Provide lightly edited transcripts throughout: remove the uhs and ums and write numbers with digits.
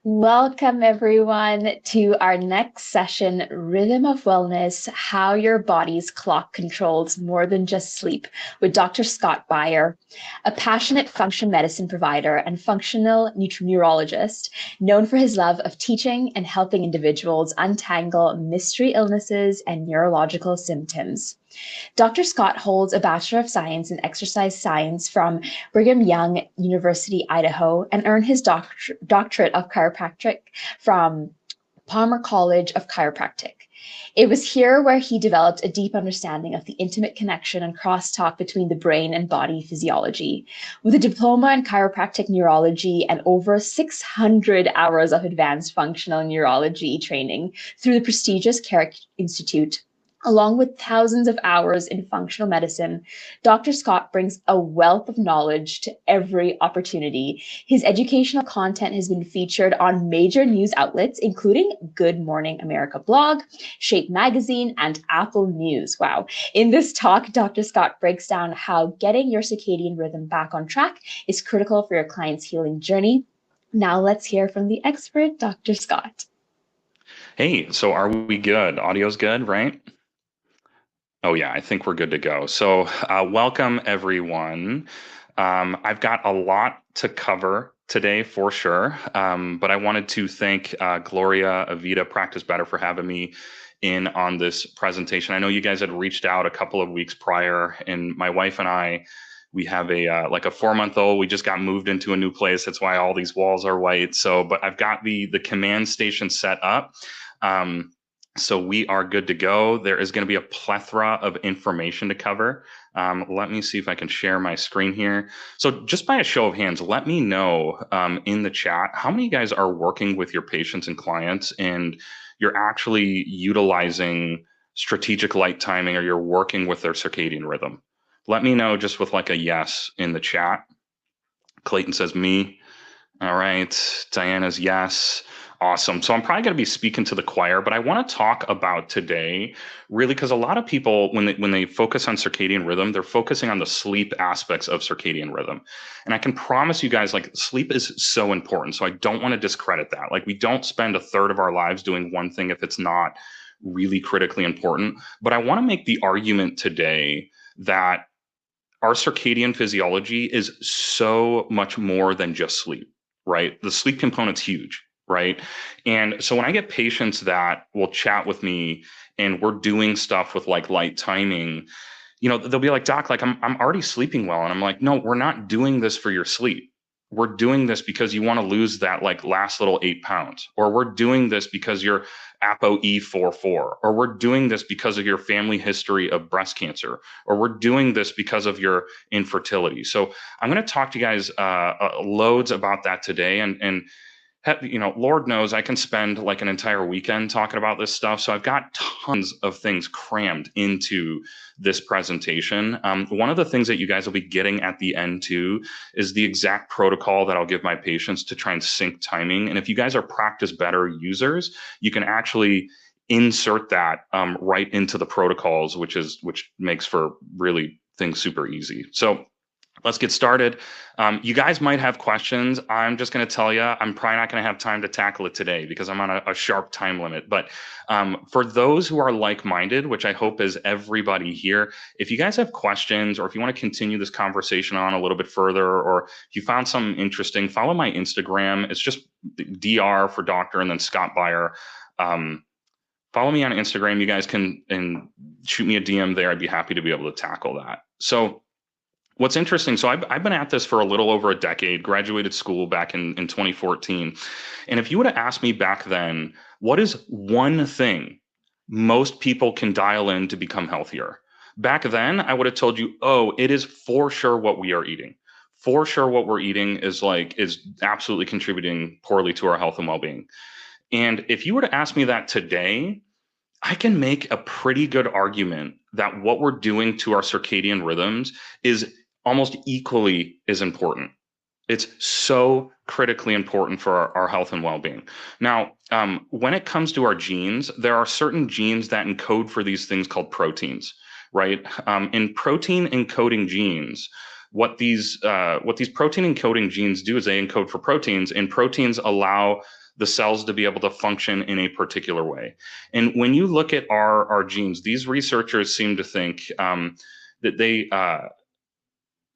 Welcome, everyone, to our next session, Rhythm of Wellness, How Your Body's Clock Controls More Than Just Sleep, with Dr. Scott Beyer, a passionate functional medicine provider and functional neurologist known for his love of teaching and helping individuals untangle mystery illnesses and neurological symptoms. Dr. Scott holds a Bachelor of Science in Exercise Science from Brigham Young University, Idaho, and earned his doctorate of chiropractic from Palmer College of Chiropractic. It was here where he developed a deep understanding of the intimate connection and crosstalk between the brain and body physiology. With a diploma in chiropractic neurology and over 600 hours of advanced functional neurology training through the prestigious Carrick Institute, along with thousands of hours in functional medicine, Dr. Scott brings a wealth of knowledge to every opportunity. His educational content has been featured on major news outlets, including Good Morning America blog, Shape Magazine, and Apple News. Wow. In this talk, Dr. Scott breaks down how getting your circadian rhythm back on track is critical for your client's healing journey. Now let's hear from the expert, Dr. Scott. Hey, so are we good? Audio's good, right? Oh yeah, I think we're good to go. So welcome everyone. I've got a lot to cover today for sure, but I wanted to thank Gloria Avita Practice Better for having me in on this presentation. I know you guys had reached out a couple of weeks prior, and my wife and I, we have a like a 4-month-old. We just got moved into a new place. That's why all these walls are white. So, but I've got the command station set up. So we are good to go. There is going to be a plethora of information to cover. Let me see if I can share my screen here. So just by a show of hands, let me know in the chat how many of you guys are working with your patients and clients and you're actually utilizing strategic light timing or you're working with their circadian rhythm. Let me know just with like a yes in the chat. Clayton says me. All right. Diana's yes. Awesome. So I'm probably going to be speaking to the choir, but I want to talk about today really because a lot of people, when they focus on circadian rhythm, they're focusing on the sleep aspects of circadian rhythm. And I can promise you guys, like, sleep is so important. So I don't want to discredit that. Like, we don't spend a third of our lives doing one thing if it's not really critically important. But I want to make the argument today that our circadian physiology is so much more than just sleep, right? The sleep component's huge, right? And so when I get patients that will chat with me and we're doing stuff with like light timing, they'll be like, Doc, like I'm already sleeping well. And I'm like, no, we're not doing this for your sleep. We're doing this because you want to lose that like last little 8 pounds, or we're doing this because you're ApoE44, or we're doing this because of your family history of breast cancer, or we're doing this because of your infertility. So I'm going to talk to you guys loads about that today. And Lord knows I can spend like an entire weekend talking about this stuff. So I've got tons of things crammed into this presentation. One of the things that you guys will be getting at the end too is the exact protocol that I'll give my patients to try and sync timing. And if you guys are Practice Better users, you can actually insert that right into the protocols, which makes for really things super easy. So let's get started. You guys might have questions. I'm just going to tell you, I'm probably not going to have time to tackle it today because I'm on a sharp time limit. But for those who are like-minded, which I hope is everybody here, if you guys have questions or if you want to continue this conversation on a little bit further, or if you found something interesting, follow my Instagram. It's just DR for doctor and then Scott Beyer. Follow me on Instagram. You guys can shoot me a DM there. I'd be happy to be able to tackle that. So what's interesting, so I've been at this for a little over a decade, graduated school back in 2014. And if you would have asked me back then, what is one thing most people can dial in to become healthier? Back then, I would have told you, oh, it is for sure what we are eating. For sure what we're eating is absolutely contributing poorly to our health and well-being. And if you were to ask me that today, I can make a pretty good argument that what we're doing to our circadian rhythms is almost equally as important. It's so critically important for our health and well-being. Now, when it comes to our genes, there are certain genes that encode for these things called proteins, right? In protein encoding genes, what these protein encoding genes do is they encode for proteins, and proteins allow the cells to be able to function in a particular way. And when you look at our genes, these researchers seem to think that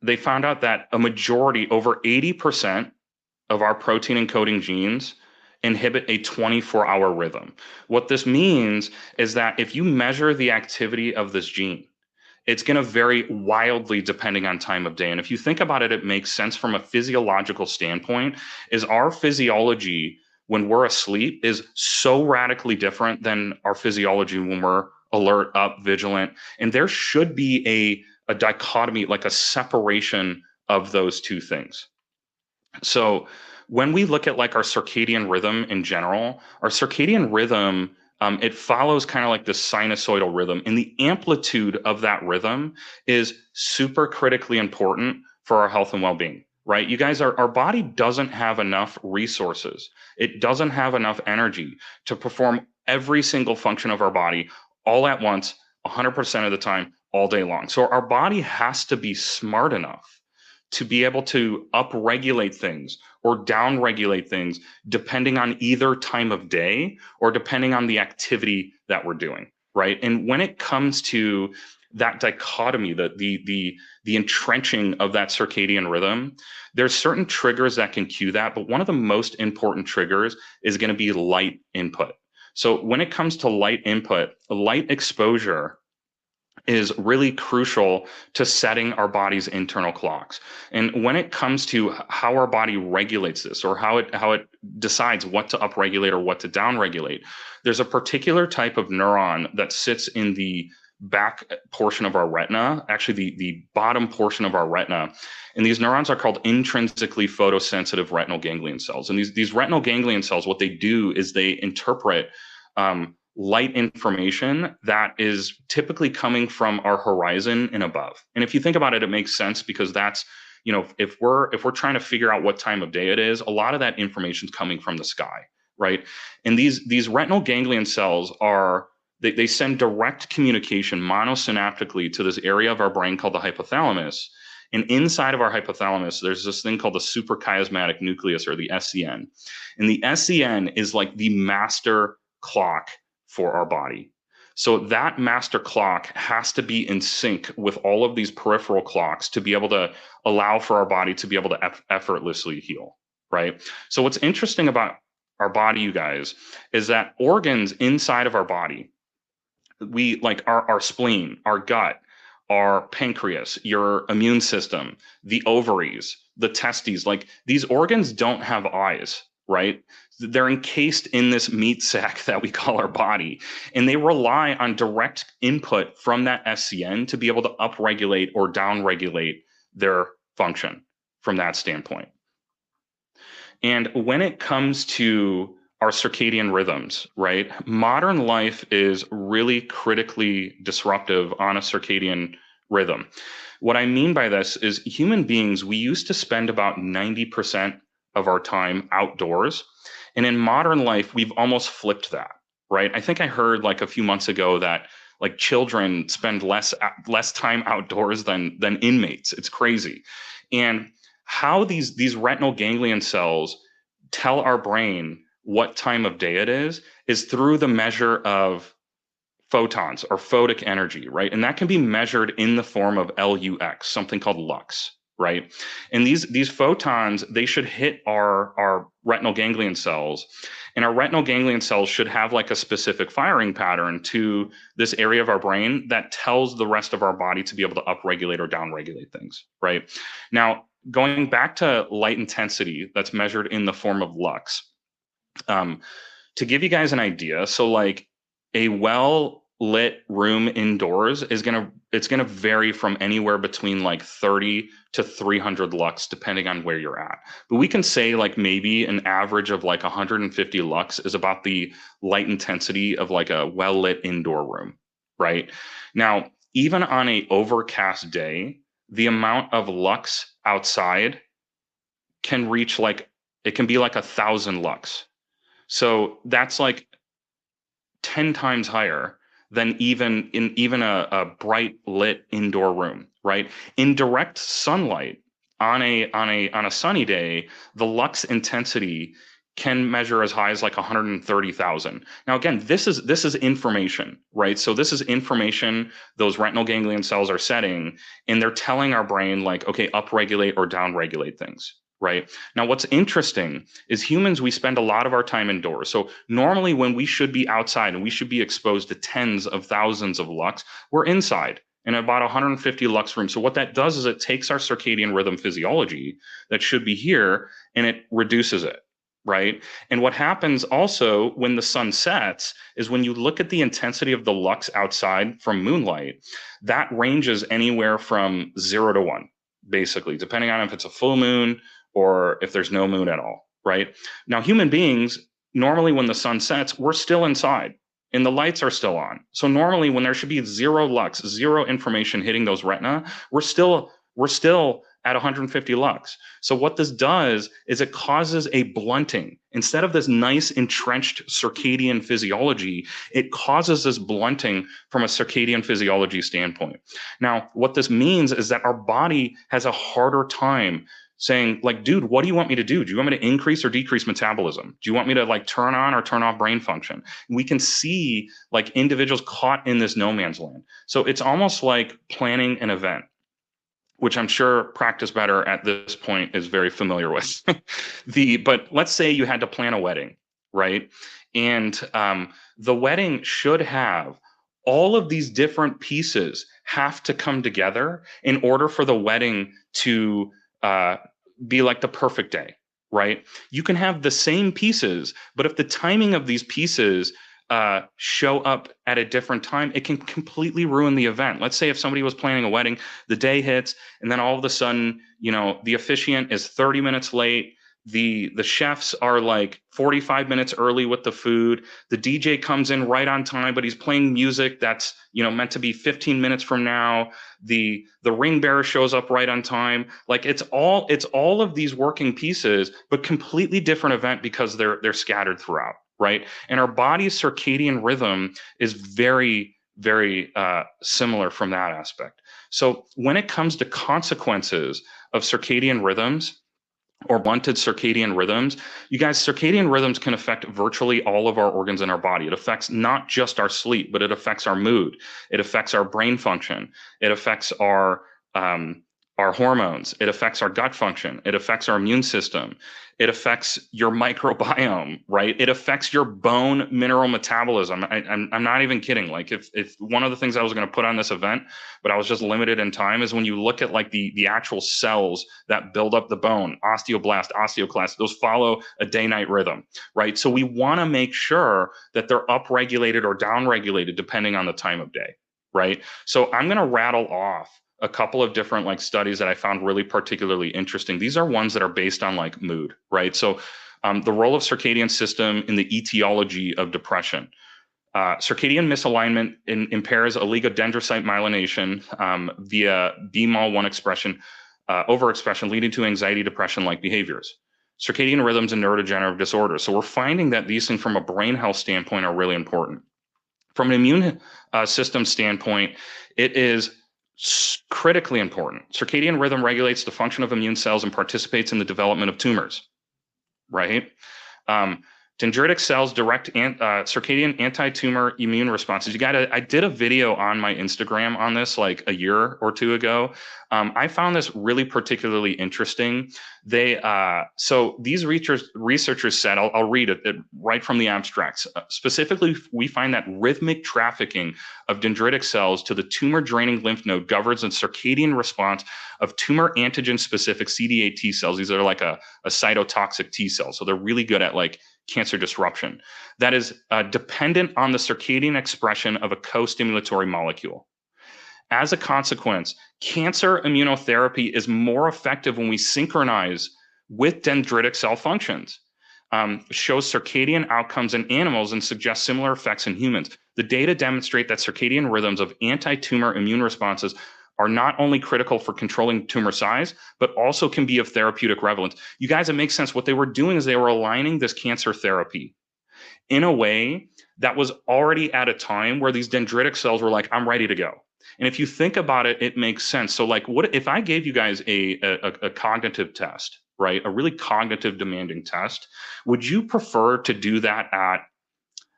they found out that a majority, over 80% of our protein encoding genes inhibit a 24-hour rhythm. What this means is that if you measure the activity of this gene, it's going to vary wildly depending on time of day. And if you think about it, it makes sense from a physiological standpoint, is our physiology when we're asleep is so radically different than our physiology when we're alert, up, vigilant. And there should be a dichotomy, like a separation of those two things. So when we look at like our circadian rhythm in general, our circadian rhythm, it follows kind of like the sinusoidal rhythm, and the amplitude of that rhythm is super critically important for our health and well-being, right? You guys, our body doesn't have enough resources. It doesn't have enough energy to perform every single function of our body all at once, 100% of the time, all day long. So our body has to be smart enough to be able to upregulate things or downregulate things depending on either time of day or depending on the activity that we're doing, right? And when it comes to that dichotomy, the entrenching of that circadian rhythm, there's certain triggers that can cue that, but one of the most important triggers is going to be light input. So when it comes to light input, light exposure is really crucial to setting our body's internal clocks. And when it comes to how our body regulates this, or how it decides what to upregulate or what to downregulate, there's a particular type of neuron that sits in the back portion of our retina, actually the bottom portion of our retina. And these neurons are called intrinsically photosensitive retinal ganglion cells. And these retinal ganglion cells, what they do is they interpret light information that is typically coming from our horizon and above. And if you think about it, it makes sense, because that's, you know, if we're trying to figure out what time of day it is, a lot of that information is coming from the sky, right? And these retinal ganglion cells they send direct communication monosynaptically to this area of our brain called the hypothalamus. And inside of our hypothalamus, there's this thing called the suprachiasmatic nucleus, or the SCN. And the SCN is like the master clock for our body. So that master clock has to be in sync with all of these peripheral clocks to be able to allow for our body to be able to effortlessly heal, right? So what's interesting about our body, you guys, is that organs inside of our body, we like our spleen, our gut, our pancreas, your immune system, the ovaries, the testes, like these organs don't have eyes, right? They're encased in this meat sack that we call our body, and they rely on direct input from that SCN to be able to upregulate or downregulate their function from that standpoint. And when it comes to our circadian rhythms, right? Modern life is really critically disruptive on a circadian rhythm. What I mean by this is human beings, we used to spend about 90% of our time outdoors. And in modern life, we've almost flipped that, right? I think I heard like a few months ago that like children spend less time outdoors than inmates. It's crazy. And how these retinal ganglion cells tell our brain what time of day it is through the measure of photons or photic energy, right? And that can be measured in the form of LUX, something called lux, right? And these photons, they should hit our retinal ganglion cells, and our retinal ganglion cells should have like a specific firing pattern to this area of our brain that tells the rest of our body to be able to upregulate or downregulate things, right? Now, going back to light intensity that's measured in the form of lux, to give you guys an idea, so like a well-lit room indoors it's gonna vary from anywhere between like 30 to 300 lux, depending on where you're at. But we can say like maybe an average of like 150 lux is about the light intensity of like a well-lit indoor room, right? Now, even on a overcast day, the amount of lux outside can reach like, it can be like 1,000 lux. So that's like 10 times higher than even a bright lit indoor room, right? In direct sunlight on a sunny day, the lux intensity can measure as high as like 130,000. Now, again, this is information, right? So this is information those retinal ganglion cells are setting, and they're telling our brain like, okay, upregulate or downregulate things, right? Now, what's interesting is humans, we spend a lot of our time indoors. So normally when we should be outside and we should be exposed to tens of thousands of lux, we're inside in about 150 lux room. So what that does is it takes our circadian rhythm physiology that should be here and it reduces it, right? And what happens also when the sun sets is when you look at the intensity of the lux outside from moonlight, that ranges anywhere from 0 to 1, basically, depending on if it's a full moon or if there's no moon at all, right? Now, human beings, normally when the sun sets, we're still inside and the lights are still on. So normally when there should be 0 lux, 0 information hitting those retina, we're still at 150 lux. So what this does is it causes a blunting. Instead of this nice entrenched circadian physiology, it causes this blunting from a circadian physiology standpoint. Now, what this means is that our body has a harder time saying like, dude, what do you want me to do? Do you want me to increase or decrease metabolism? Do you want me to like turn on or turn off brain function? We can see like individuals caught in this no man's land. So it's almost like planning an event, which I'm sure Practice Better at this point is very familiar with. But let's say you had to plan a wedding, right? And the wedding should have all of these different pieces have to come together in order for the wedding to be like the perfect day, right? You can have the same pieces, but if the timing of these pieces show up at a different time, it can completely ruin the event. Let's say if somebody was planning a wedding, the day hits, and then all of a sudden, the officiant is 30 minutes late. The chefs are like 45 minutes early with the food. The DJ comes in right on time, but he's playing music that's meant to be 15 minutes from now. The ring bearer shows up right on time. Like it's all of these working pieces, but completely different event because they're scattered throughout. Right. And our body's circadian rhythm is very, very similar from that aspect. So when it comes to consequences of circadian rhythms or blunted circadian rhythms, you guys, circadian rhythms can affect virtually all of our organs in our body. It affects not just our sleep, but it affects our mood. It affects our brain function. It affects our hormones. It affects our gut function. It affects our immune system. It affects your microbiome, right? It affects your bone mineral metabolism. I'm not even kidding. Like if one of the things I was going to put on this event, but I was just limited in time, is when you look at like the actual cells that build up the bone, osteoblast, osteoclast, those follow a day-night rhythm, right? So we want to make sure that they're upregulated or downregulated depending on the time of day, right? So I'm going to rattle off a couple of different like studies that I found really particularly interesting. These are ones that are based on like mood, right? So the role of circadian system in the etiology of depression. Circadian misalignment impairs oligodendrocyte myelination via BMAL1 expression, overexpression, leading to anxiety, depression-like behaviors. Circadian rhythms and neurodegenerative disorders. So we're finding that these things from a brain health standpoint are really important. From an immune system standpoint, it is critically important. Circadian rhythm regulates the function of immune cells and participates in the development of tumors, right? Dendritic cells direct circadian anti-tumor immune responses. I did a video on my Instagram on this like a year or two ago. I found this really particularly interesting. So these researchers said, I'll read it right from the abstracts. Specifically, we find that rhythmic trafficking of dendritic cells to the tumor draining lymph node governs a circadian response of tumor antigen specific CD8 T cells. These are like a cytotoxic T cell. So they're really good at like cancer disruption that is dependent on the circadian expression of a co-stimulatory molecule. As a consequence, cancer immunotherapy is more effective when we synchronize with dendritic cell functions. Shows circadian outcomes in animals and suggests similar effects in humans. The data demonstrate that circadian rhythms of anti-tumor immune responses are not only critical for controlling tumor size, but also can be of therapeutic relevance. You guys, it makes sense. What they were doing is they were aligning this cancer therapy in a way that was already at a time where these dendritic cells were like, I'm ready to go. And if you think about it, it makes sense. So like, what if I gave you guys a cognitive test, right? A really cognitive demanding test. Would you prefer to do that at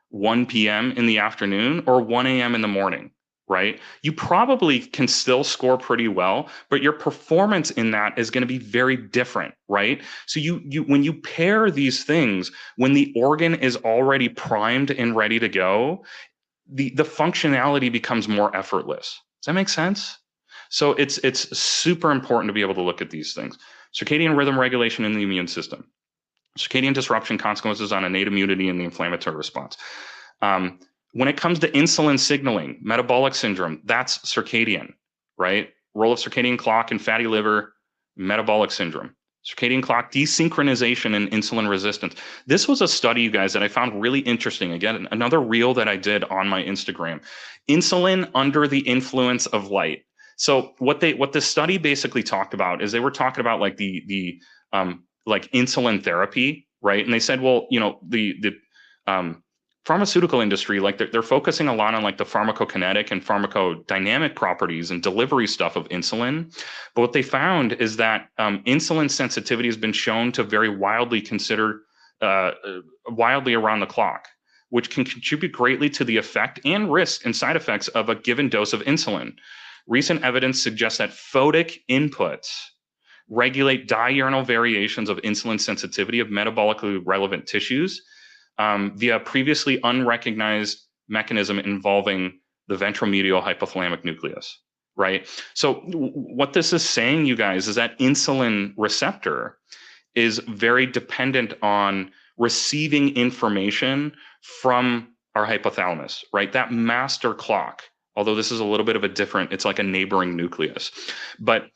1 p.m. in the afternoon or 1 a.m. in the morning, right? You probably can still score pretty well, but your performance in that is going to be very different, right? So you when you pair these things, when the organ is already primed and ready to go, the functionality becomes more effortless. Does that make sense? So it's super important to be able to look at these things. Circadian rhythm regulation in the immune system. Circadian disruption consequences on innate immunity and the inflammatory response. When it comes to insulin signaling, metabolic syndrome, that's circadian, right? Role of circadian clock in fatty liver, metabolic syndrome. Circadian clock desynchronization and insulin resistance. This was a study, you guys, that I found really interesting. Again, another reel that I did on my Instagram. Insulin under the influence of light. So what this study basically talked about is they were talking about like the like insulin therapy, right? And they said, well, you know, the pharmaceutical industry, like they're focusing a lot on like the pharmacokinetic and pharmacodynamic properties and delivery stuff of insulin. But what they found is that insulin sensitivity has been shown to very wildly around the clock, which can contribute greatly to the effect and risk and side effects of a given dose of insulin. Recent evidence suggests that photic inputs regulate diurnal variations of insulin sensitivity of metabolically relevant tissues via previously unrecognized mechanism involving the ventromedial hypothalamic nucleus, right? So what this is saying, you guys, is that insulin receptor is very dependent on receiving information from our hypothalamus, right? That master clock, although this is a little bit of a different, it's like a neighboring nucleus. But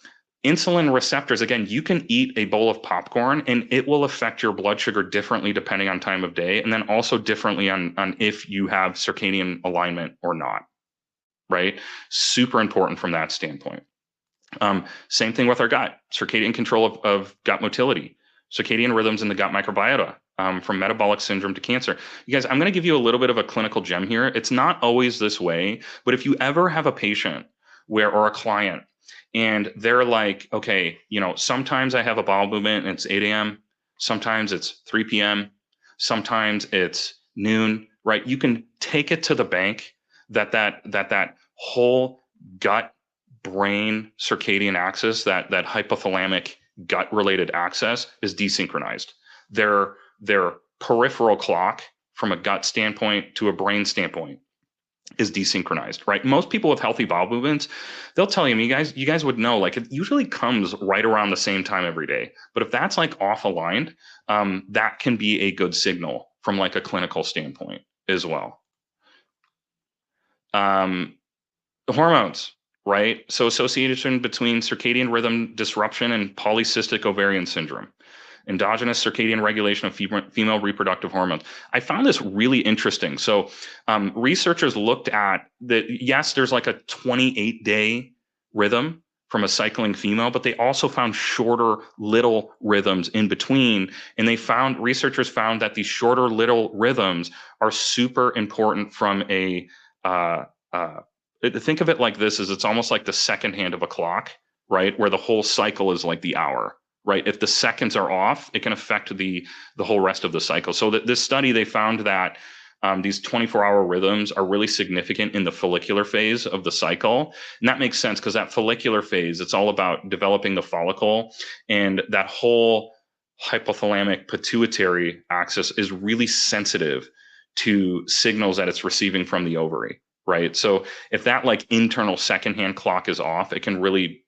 insulin receptors, again, you can eat a bowl of popcorn and it will affect your blood sugar differently depending on time of day, and then also differently on if you have circadian alignment or not, right? Super important from that standpoint. Same thing with our gut, circadian control of gut motility, circadian rhythms in the gut microbiota, from metabolic syndrome to cancer. You guys, I'm going to give you a little bit of a clinical gem here. It's not always this way, but if you ever have a patient or a client and they're like, okay, you know, sometimes I have a bowel movement and it's 8 a.m. Sometimes it's 3 p.m. Sometimes it's noon, right? You can take it to the bank that whole gut brain circadian axis, that hypothalamic gut related axis is desynchronized. Their peripheral clock from a gut standpoint to a brain standpoint is desynchronized, right? Most people with healthy bowel movements, they'll tell you guys would know, like it usually comes right around the same time every day. But if that's like off aligned, that can be a good signal from like a clinical standpoint as well. Hormones, right? So association between circadian rhythm disruption and polycystic ovarian syndrome. Endogenous circadian regulation of female reproductive hormones. I found this really interesting. So researchers looked at that, yes, there's like a 28-day rhythm from a cycling female, but they also found shorter little rhythms in between. And researchers found that these shorter little rhythms are super important from think of it like this, is it's almost like the second hand of a clock, right? Where the whole cycle is like the hour. Right. If the seconds are off, it can affect the whole rest of the cycle. So this study, they found that these 24-hour rhythms are really significant in the follicular phase of the cycle. And that makes sense because that follicular phase, it's all about developing the follicle, and that whole hypothalamic pituitary axis is really sensitive to signals that it's receiving from the ovary. Right. So if that like internal secondhand clock is off, it can really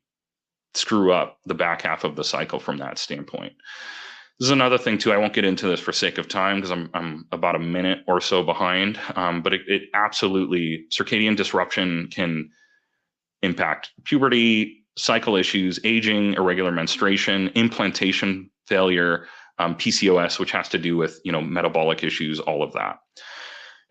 screw up the back half of the cycle from that standpoint. This is another thing too. I won't get into this for sake of time because I'm about a minute or so behind. But it absolutely, circadian disruption can impact puberty, cycle issues, aging, irregular menstruation, implantation failure, PCOS, which has to do with, you know, metabolic issues, all of that.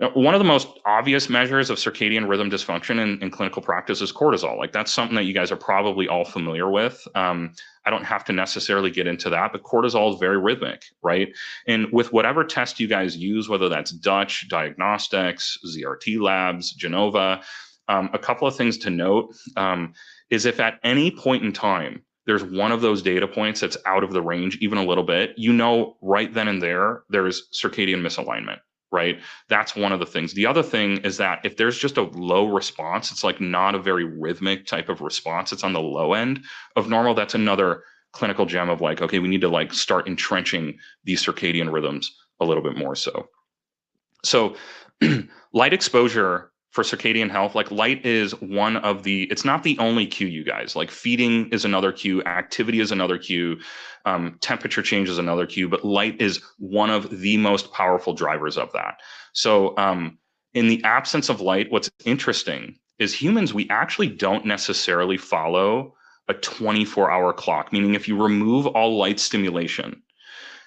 Now, one of the most obvious measures of circadian rhythm dysfunction in clinical practice is cortisol. Like that's something that you guys are probably all familiar with. I don't have to necessarily get into that, but cortisol is very rhythmic, right? And with whatever test you guys use, whether that's Dutch Diagnostics, ZRT Labs, Genova, a couple of things to note is if at any point in time there's one of those data points that's out of the range, even a little bit, you know, right then and there's circadian misalignment, right? That's one of the things. The other thing is that if there's just a low response, it's like not a very rhythmic type of response, it's on the low end of normal. That's another clinical gem of like, okay, we need to like start entrenching these circadian rhythms a little bit more so. So light exposure for circadian health, like light is one of it's not the only cue, you guys. Like feeding is another cue, activity is another cue, temperature change is another cue, but light is one of the most powerful drivers of that. So in the absence of light, what's interesting is humans, we actually don't necessarily follow a 24-hour clock, meaning if you remove all light stimulation,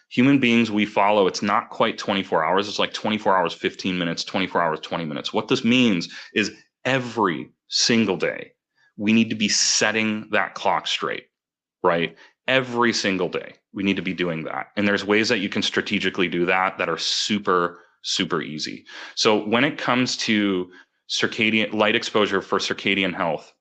human beings, we follow, it's not quite 24 hours. It's like 24 hours, 15 minutes, 24 hours, 20 minutes. What this means is every single day, we need to be setting that clock straight, right? Every single day, we need to be doing that. And there's ways that you can strategically do that that are super, super easy. So when it comes to circadian light exposure for circadian health,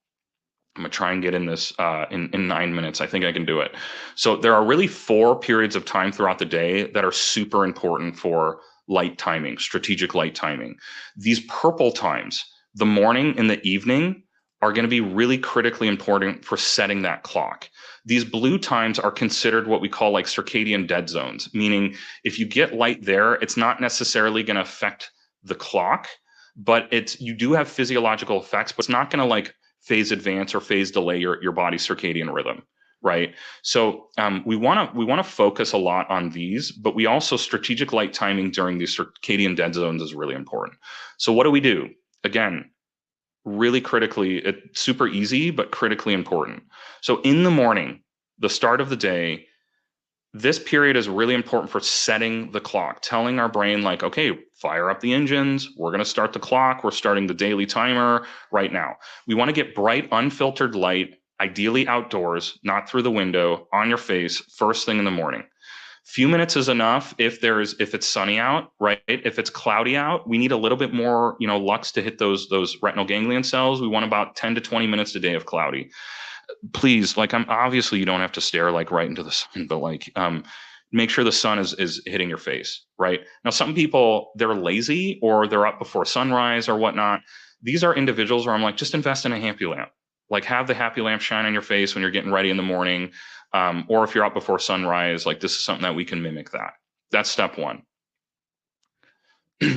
I'm going to try and get in this in 9 minutes. I think I can do it. So there are really 4 periods of time throughout the day that are super important for light timing, strategic light timing. These purple times, the morning and the evening, are going to be really critically important for setting that clock. These blue times are considered what we call like circadian dead zones, meaning if you get light there, it's not necessarily going to affect the clock, but you do have physiological effects, but it's not going to like phase advance or phase delay your body's circadian rhythm, right? So we want to focus a lot on these, but we also strategic light timing during these circadian dead zones is really important. So what do? Again, really critically, it's super easy, but critically important. So in the morning, the start of the day, this period is really important for setting the clock, telling our brain like, okay, fire up the engines. We're going to start the clock. We're starting the daily timer right now. We want to get bright, unfiltered light, ideally outdoors, not through the window, on your face, first thing in the morning. Few minutes is enough if it's sunny out, right? If it's cloudy out, we need a little bit more, lux to hit those retinal ganglion cells. We want about 10 to 20 minutes a day of cloudy. Please, like, I'm obviously you don't have to stare like right into the sun, but like make sure the sun is hitting your face, right? Now, some people, they're lazy or they're up before sunrise or whatnot. These are individuals where I'm like, just invest in a happy lamp. Like have the happy lamp shine on your face when you're getting ready in the morning. Or if you're up before sunrise, like this is something that we can mimic that. That's step 1.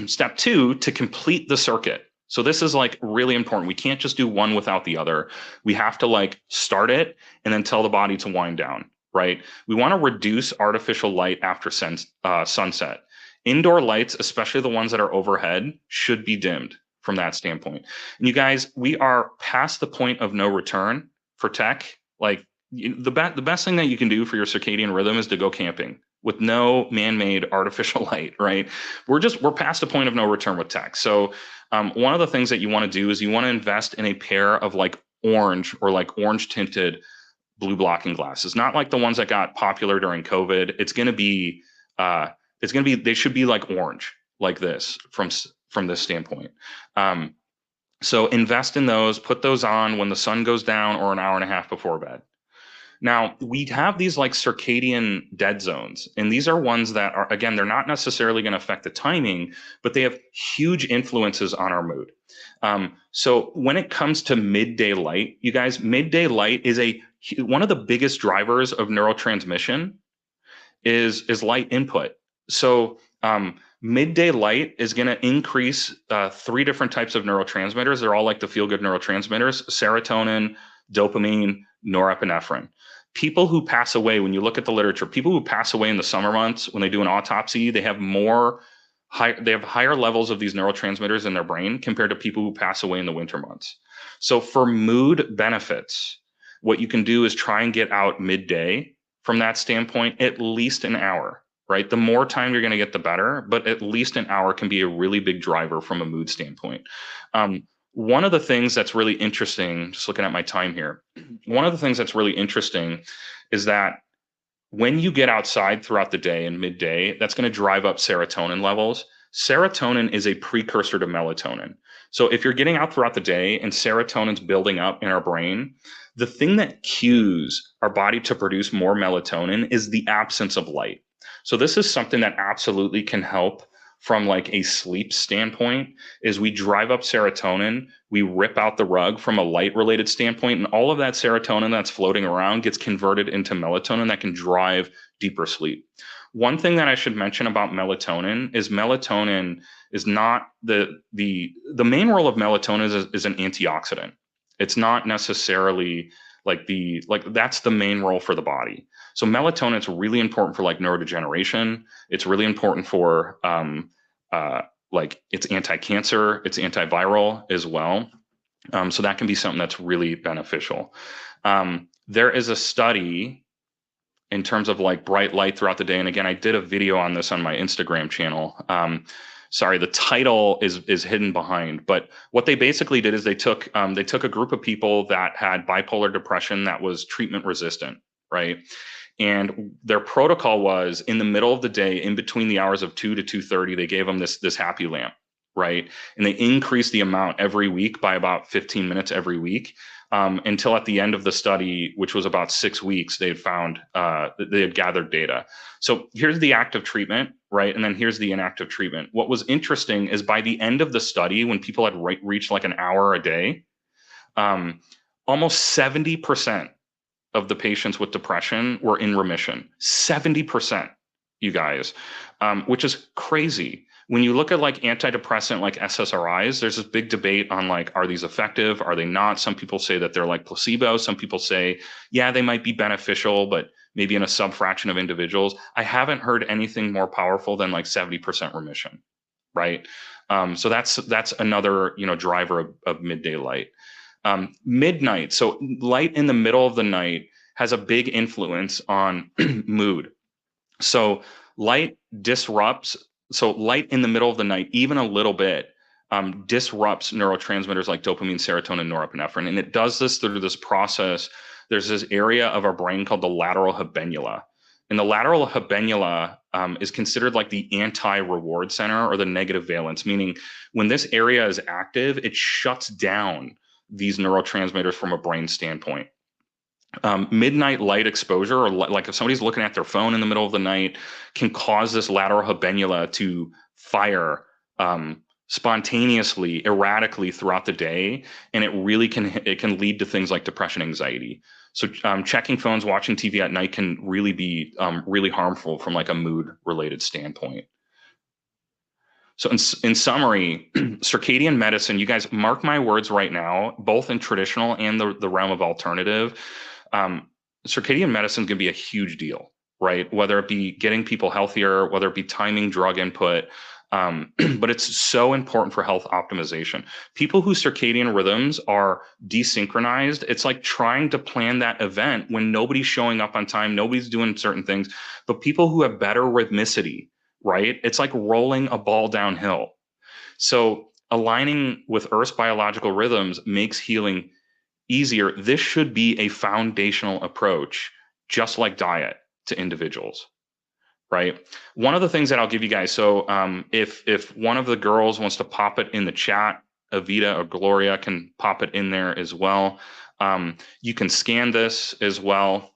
Step 2, to complete the circuit. So this is like really important. We can't just do one without the other. We have to like start it and then tell the body to wind down, right? We want to reduce artificial light after sunset. Indoor lights, especially the ones that are overhead, should be dimmed from that standpoint. And you guys, we are past the point of no return for tech. Like the best thing that you can do for your circadian rhythm is to go camping with no man-made artificial light, right? We're past the point of no return with tech. So one of the things that you want to do is you want to invest in a pair of like orange or like orange tinted blue blocking glasses, not like the ones that got popular during COVID. They should be like orange, like this from this standpoint. So invest in those, put those on when the sun goes down or an hour and a half before bed. Now, we have these like circadian dead zones, and these are ones that are, again, they're not necessarily going to affect the timing, but they have huge influences on our mood. So when it comes to midday light, you guys, midday light is one of the biggest drivers of neurotransmission is light input. So midday light is going to increase 3 different types of neurotransmitters. They're all like the feel-good neurotransmitters: serotonin, dopamine, norepinephrine. People who pass away, when you look at the literature, people who pass away in the summer months, when they do an autopsy, they have higher levels of these neurotransmitters in their brain compared to people who pass away in the winter months. So for mood benefits, what you can do is try and get out midday from that standpoint, at least an hour, right? The more time you're going to get, the better, but at least an hour can be a really big driver from a mood standpoint. One of the things that's really interesting, just looking at my time here, one of the things that's really interesting is that when you get outside throughout the day and midday, that's going to drive up serotonin levels. Serotonin is a precursor to melatonin. So if you're getting out throughout the day and serotonin's building up in our brain, the thing that cues our body to produce more melatonin is the absence of light. So this is something that absolutely can help from like a sleep standpoint. Is we drive up serotonin, we rip out the rug from a light related standpoint, and all of that serotonin that's floating around gets converted into melatonin that can drive deeper sleep. One thing that I should mention about melatonin is not the main role of melatonin is an antioxidant. It's not necessarily like that's the main role for the body. So melatonin is really important for like neurodegeneration. It's really important for like it's anti-cancer, it's antiviral as well. So that can be something that's really beneficial. There is a study in terms of like bright light throughout the day. And again, I did a video on this on my Instagram channel. Sorry, the title is hidden behind. But what they basically did is they took a group of people that had bipolar depression that was treatment resistant, right? And their protocol was in the middle of the day, in between the hours of 2 to 2:30, they gave them this happy lamp, right? And they increased the amount every week by about 15 minutes every week. Until at the end of the study, which was about 6 weeks, they had found they had gathered data. So here's the active treatment, right? And then here's the inactive treatment. What was interesting is by the end of the study, when people had reached like an hour a day, almost 70% of the patients with depression were in remission. 70%, you guys, which is crazy. When you look at like antidepressant like SSRIs, there's this big debate on like, are these effective? Are they not? Some people say that they're like placebo. Some people say, yeah, they might be beneficial, but maybe in a subfraction of individuals. I haven't heard anything more powerful than like 70% remission, right? So that's another driver of midday light. Midnight, so light in the middle of the night has a big influence on mood. So light disrupts. So light in the middle of the night, even a little bit, disrupts neurotransmitters like dopamine, serotonin, norepinephrine, and it does this through this process. There's this area of our brain called the lateral habenula, and the lateral habenula is considered like the anti-reward center or the negative valence, meaning when this area is active, it shuts down these neurotransmitters from a brain standpoint. Midnight light exposure, or like if somebody's looking at their phone in the middle of the night, can cause this lateral habenula to fire spontaneously, erratically throughout the day, and it can lead to things like depression, anxiety. So checking phones, watching TV at night can really be really harmful from like a mood related standpoint. So in summary, circadian medicine, you guys mark my words right now, both in traditional and the realm of alternative, circadian medicine can be a huge deal, right? Whether it be getting people healthier, whether it be timing drug input, but it's so important for health optimization. People whose circadian rhythms are desynchronized, it's like trying to plan that event when nobody's showing up on time, nobody's doing certain things, but people who have better rhythmicity, right? It's like rolling a ball downhill. So aligning with Earth's biological rhythms makes healing easier. This should be a foundational approach, just like diet to individuals, right? One of the things that I'll give you guys, so if one of the girls wants to pop it in the chat, Avita or Gloria can pop it in there as well. You can scan this as well.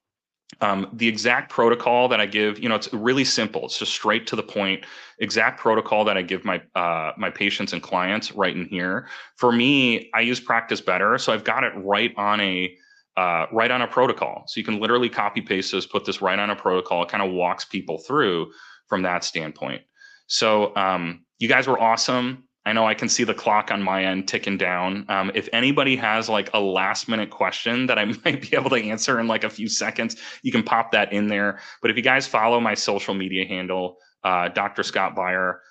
The exact protocol that I give, it's really simple. It's just straight to the point. Exact protocol that I give my my patients and clients right in here. For me, I use Practice Better, so I've got it right on a protocol. So you can literally copy paste this, put this right on a protocol. It kind of walks people through from that standpoint. So you guys were awesome. I know I can see the clock on my end ticking down. If anybody has like a last minute question that I might be able to answer in like a few seconds, you can pop that in there. But if you guys follow my social media handle, Dr. Scott Beyer,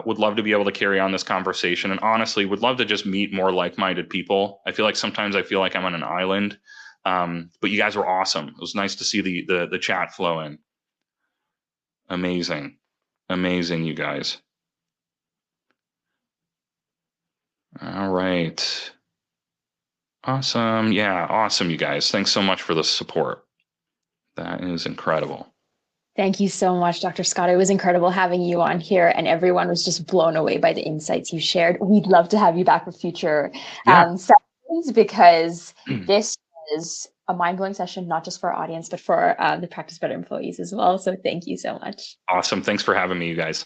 would love to be able to carry on this conversation. And honestly, would love to just meet more like-minded people. I feel like sometimes I feel like I'm on an island, but you guys were awesome. It was nice to see the chat flow in. Amazing. Amazing, you guys. All right. Awesome. Yeah, awesome, you guys. Thanks so much for the support. That is incredible. Thank you so much, Dr. Scott. It was incredible having you on here, and everyone was just blown away by the insights you shared. We'd love to have you back for future sessions, because this is a mind-blowing session, not just for our audience, but for the Practice Better employees as well. So thank you so much. Awesome. Thanks for having me, you guys.